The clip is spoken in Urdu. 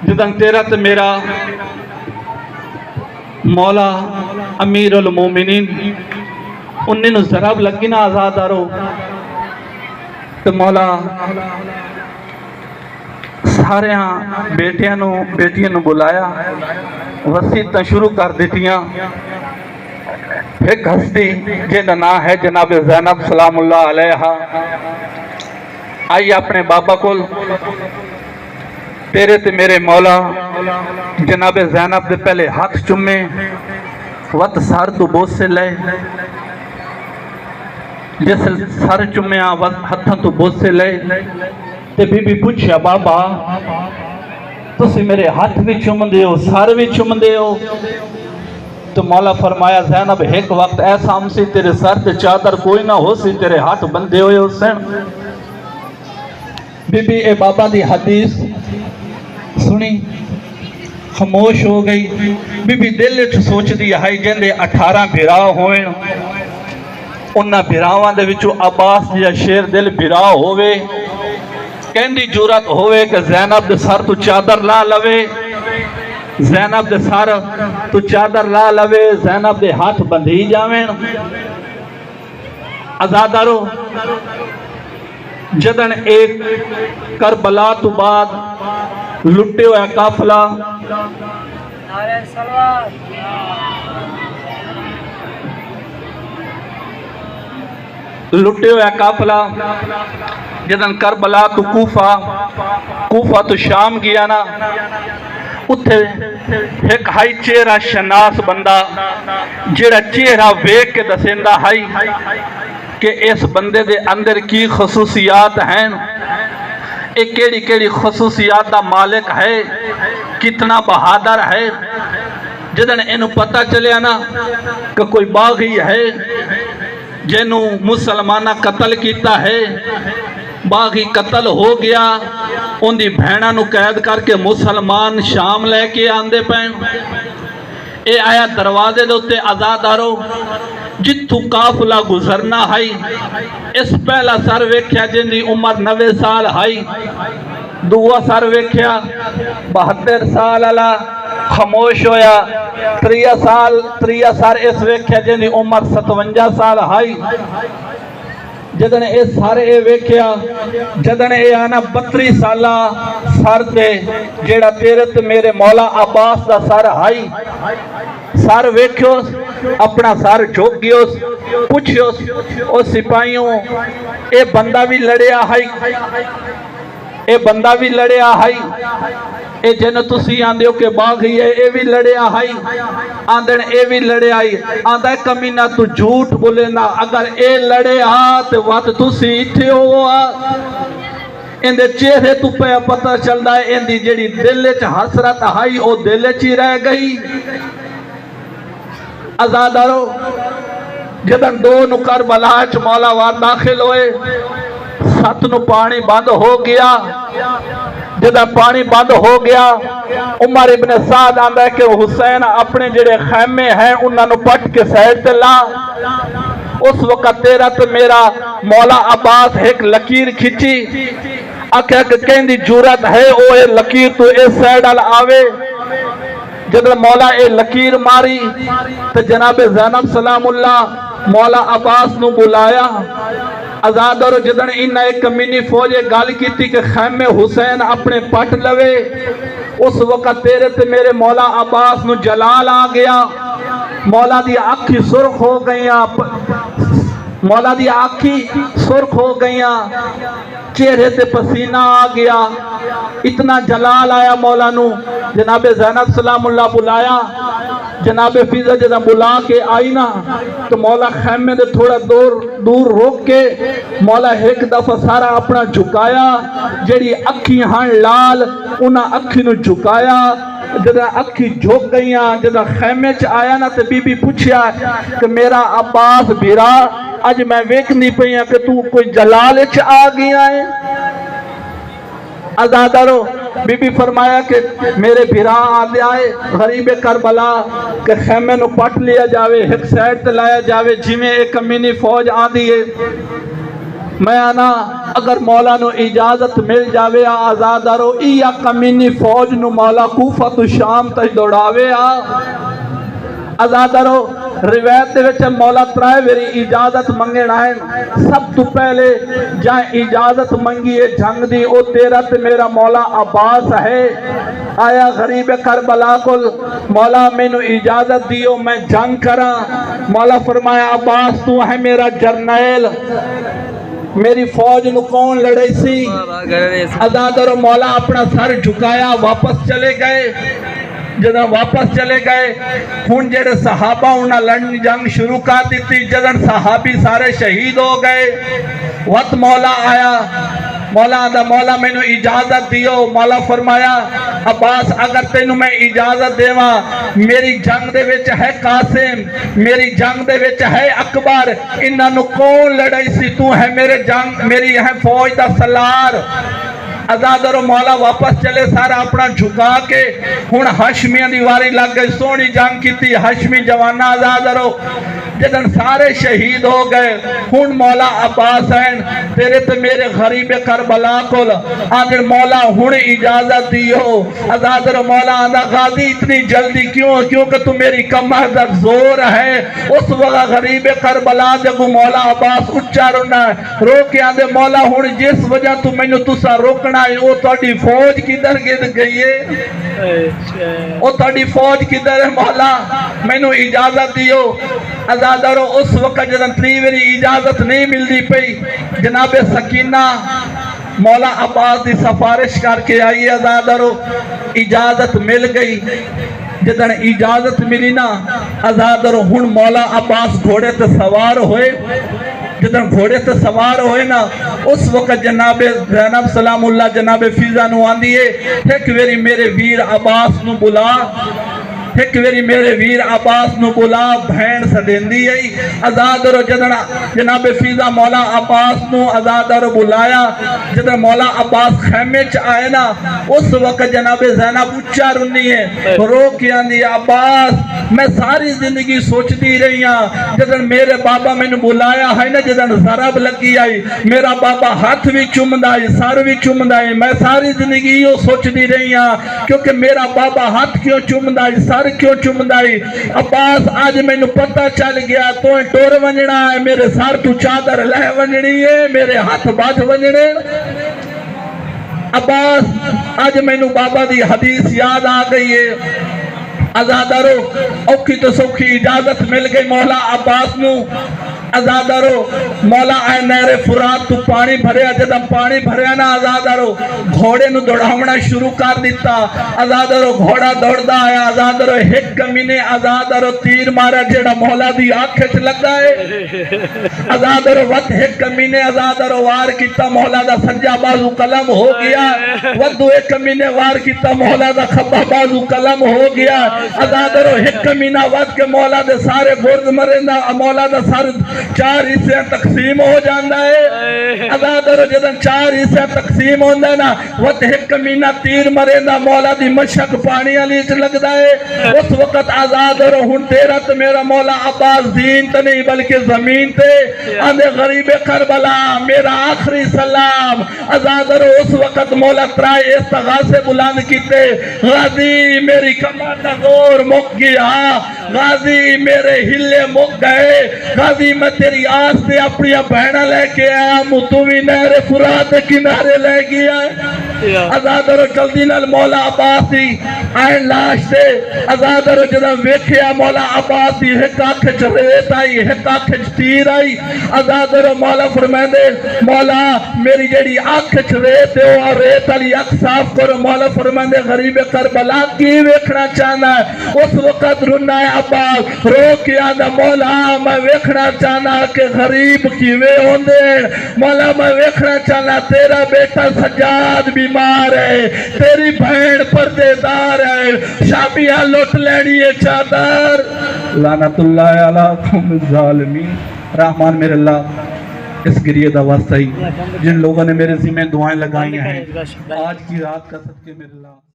جدن تیرا تے میرا مولا امیر المومنین انہیں نو ضرب لگی نا آزادارو تو مولا سارے ہاں بیٹیاں نو بلایا وسیعتاں شروع کر دیتیاں ایک ہستی جنہا نام ہے جناب زینب سلام اللہ علیہا آئی اپنے بابا کول تیرے تے میرے مولا جناب زینب دے پہلے ہاتھ چمے وقت سار تو بوجھ سے لے جس سار چمے ہاتھاں تو بوجھ سے لے تے بی بی پوچھیا بابا تسی میرے ہاتھ بھی چم دے ہو سار بھی چم دے ہو تو مولا فرمایا زینب ایک وقت ایسا ہم سی تیرے سر تے چادر کوئی نہ ہو سی تیرے ہاتھ بندے ہوئے حسین بی بی اے بابا دی حدیث سنی خاموش ہو گئی بی بی دل اچھ سوچ دی ہائی جندے 18 بھراؤ ہوئے انہا بھراؤں دے وچو عباس یا شیر دل بھراؤ ہوئے کہندی جورت ہوئے کہ زینب دے سر تو چادر لا لوے زینب دے سر تو چادر لا لوے زینب دے ہاتھ بندھی جاویں آزادارو جدن ایک کربلا تو بعد لٹے ہوئے قافلہ لٹے ہوئے قافلہ جدن کربلا تو کوفہ تو شام گیا نا اتھے ایک ہائی چہرہ شناس بندہ جیڑا چہرہ ویک کے دسندہ ہائی کہ اس بندے دے اندر کی خصوصیات ہیں ایک کیڑی خصوصیات دا مالک ہے کتنا بہادر ہے جدن انہوں پتہ چلے نا کہ کوئی باغی ہے جنہوں مسلمانہ قتل کیتا ہے باغی قتل ہو گیا ان دی بھینہ نو قید کر کے مسلمان شام لے کے آندے پین اے آیا دروازے دوتے آزادارو جتو قافلہ گزرنا ہائی اس پہلا سر ویکھیا جن دی عمر 90 سال ہائی دعا سر ویکھیا 72 سال اللہ خاموش ہویا 3 سال اس ویکھیا جن دی عمر 57 سال ہائی جدن اے سارے اے ویکھیا جدن اے آنا 32 سالہ سر تے جیڑا تیرت میرے مولا عباس دا سر ہائی سر ویکھیوس اپنا سر جھوک گیوس پوچھیوس او سپاہیوں اے بندہ بھی لڑیا ہائی اے بندہ بھی لڑیا ہائی اے جن تسی آندے ہو کہ باغی ہے اے بھی لڑیا ہائی آندن اے بھی لڑیا ہائی آندہ کمینہ تو جھوٹ بولے نا اگر اے لڑے تو وقت تسی اتھے ہوا ان دے چہرے تو پہ پتہ چل رہا ہے ان دی جڑی دل چ حسرت ہائی او دل چ ہی رہ گئی آزادارو جدن دو نو کربلا چ مولا وار داخل ہوئے 7 نو پانی بند ہو گیا جدہ پانی بند ہو گیا عمر ابن سعد آندہ ہے کہ حسین اپنے جڑے خیمے ہیں انہوں نے پٹ کے سائڈ تے لا اس وقت تیرا تو میرا مولا عباس ایک لکیر کھچی آکھا کہ کہندی جورت ہے او اے لکیر تو اس سائڈ آل آوے جدہ مولا اے لکیر ماری تو جناب زینب سلام اللہ مولا عباس نو بلایا آزاد اور جدن انہا ایک کمینی فوجے گال کی تھی کہ خیمے حسین اپنے پٹ لوے اس وقت تیرے تے میرے مولا عباس نو جلال آ گیا مولا دی آنکھی سرخ ہو گئیاں مولا دی آنکھی سرخ ہو گئیاں چہرے تے پسینہ آ گیا اتنا جلال آیا مولا نو جناب زینب سلام اللہ بلایا جناب فیضہ جدہ بلا کے آئی نا تو مولا خیمے دے تھوڑا دور روک کے مولا ایک دفعہ سارا اپنا جھکایا جڑی اکھی ہاں لال انہا اکھی نو جھکایا جدہ اکھی جھوک گئیاں جدہ خیمے چ آیا نا تو بی بی پوچھیا کہ میرا عباس بیرا آج میں ویک نہیں پہیا کہ تو کوئی جلال چ آ گیا ہے آزادارو بی بی فرمایا کہ میرے بھیرا آدھے آئے غریب کربلا کہ خیمے نو پٹ لیا جاوے ایک سائڈ تے لایا جاوے جی میں ایک کمینی فوج آدھی ہے میں آنا اگر مولا نو اجازت مل جاوے آزادارو یا کمینی فوج نو مولا کوفہ تو شام تک دوڑاوے آزادارو روایت دے وچ مولا ترائے ویری اجازت منگے نائن سب تو پہلے جائیں اجازت منگی ہے جنگ دی او تیرا تے میرا مولا عباس ہے آیا غریب کربلا کل مولا میں نو اجازت دیو میں جنگ کرا مولا فرمایا عباس تو ہے میرا جرنیل میری فوج نو کون لڑے سی آزادارو مولا اپنا سر جھکایا واپس چلے گئے جدن واپس چلے گئے ہن جڑے صحابہ انہاں لڑنی جنگ شروع کر دیتی جدن صحابی سارے شہید ہو گئے وقت مولا آیا مولا میں نو اجازت دیو مولا فرمایا عباس اگر تینوں میں اجازت دیواں میری جنگ دے وچ ہے قاسم میری جنگ دے وچ ہے اکبر انہاں نو کون لڑائی سی تو ہے میری ہے فوج دا سالار آزادارو مولا واپس چلے سارا اپنا جھکا کے ہن ہاشمیاں دی واری لگ گئی سونی جنگ کیتی ہاشمی جوانا آزادارو جدن سارے شہید ہو گئے ہن مولا عباس ہیں تیرے تے میرے غریب کربلا کول آدھر مولا ہن اجازت دیو آزادارو مولا آدھا غازی اتنی جلدی کیونکہ تو میری کمر دا زور ہے اس وقت غریب کربلا جب مولا عباس اچھا رونا رو کے آدھے مولا ہن جس وجہ تو میں نے تسا روکنا وہ تھوڑی فوج کدھر گد گئی ہے وہ تھوڑی فوج کدھر ہے مولا میں نو اجازت دیو آزادارو اس وقت جدن تریوری اجازت نہیں ملتی پئی جناب سکینہ مولا عباس دی سفارش کر کے آئی آزادارو اجازت مل گئی جدن اجازت ملی نا آزادارو ہن مولا عباس گھوڑے تے سوار ہوئے جدن گھوڑے تے سوار ہوئے نا اس وقت جناب زینب سلام اللہ جناب فیضا نو آندی ہے ایک ویری میرے ویر عباس نو بلا ایک ویری میرے ویر عباس نو بلا بھین سدیندی ہے آزادارو جناب فیضا مولا عباس نو آزادارو بلایا جدن مولا عباس خیمے چ آئے نا اس وقت جناب زینب اچھا رنی ہے رو کے آندی عباس میں ساری زندگی سوچتی رہی ہاں جدن میرے بابا میں نے بلایا ہے نا جدن ضرب لگی آئی میرا بابا ہاتھ بھی چومدائی سر بھی چومدائی میں ساری زندگی یہ سوچتی رہی ہاں کیونکہ میرا بابا ہاتھ کیوں چومدائی سر کیوں چومدائی عباس آج میں نے پتہ چل گیا تو ٹور ونجنا ہے میرے سر تو چادر لہ ونجنی ہے میرے ہاتھ باج ونجنے عباس آج میں نے بابا دی حدیث یاد آ گئی ہے آزادارو اوکھی تو سوکھی اجازت مل گئی مولا عباس نو آزادارو مولا آئے نہر فرات تو پانی بھریا جدم پانی بھریا نا آزادارو گھوڑے نو دوڑاونا شروع کر دیتا آزادارو گھوڑا دوڑدا ہے آزادارو ایک کمینے آزادارو تیر مارا جیڑا مولا دی آنکھیں چ لگا ہے آزادارو وقت ایک کمینے آزادارو وار کیتا مولا دا سجا بازو قلم ہو گیا وقت ایک کمینے وار کیتا مولا دا کھبا بازو قلم ہو گیا آزادارو ایک کمینہ وقت کے مولا دے سارے گرد مرندہ مولا دا سارے چار حصے تقسیم ہو جاندہ ہے آزادارو جدن چار حصے تقسیم ہوندہ ہے نا وقت ایک کمینہ تیر مرندہ مولا دی مشک پانی علی چ لگدا ہے اس وقت آزادارو ہن تیرا تو میرا مولا عباس دین تے نہیں بلکہ زمین تے آندے غریب کربلا میرا آخری سلام آزادارو اس وقت مولا ترائے استغاثے بلند کیتے غازی میری کمر دا زور مک گیا غازی میرے ہلے مک گئے غازی میں تیری آس سے اپنی بہنہ لے کے آیا متوی نہر فرات کنارے لے گیا آزادارو جلدی نال مولا عباس دی آئین لاش سے آزادارو جدن ویکھیا مولا عباس دی ایک آنکھ چ ریت آئی ایک آنکھ چ تیر آئی آزادارو مولا فرمائے دے مولا میری جیڑی آنکھ چ ریت ہے اور ریت علی آنکھ صاف کرو مولا فرمائے دے غریب کربلا کی ویکھنا چاہنا ہے اس وقت رونا ہے عباس رو کے آدھا مولا میں ویکھنا چاہنا کہ غریب کیوے ہوندے مولا میں ویکھنا چاہنا تیرا بیٹا سجاد بیمار ہے تیری بہن پردے دار ہے شابیاں لوٹ لینی ہے چادر لعنت اللہ علیکم الظالمین رحمان میرے اللہ اس گریہ دا واسطہ ہی جن لوگوں نے میرے ذمہ دعائیں لگائی ہیں آج کی رات کا صدقے میرے اللہ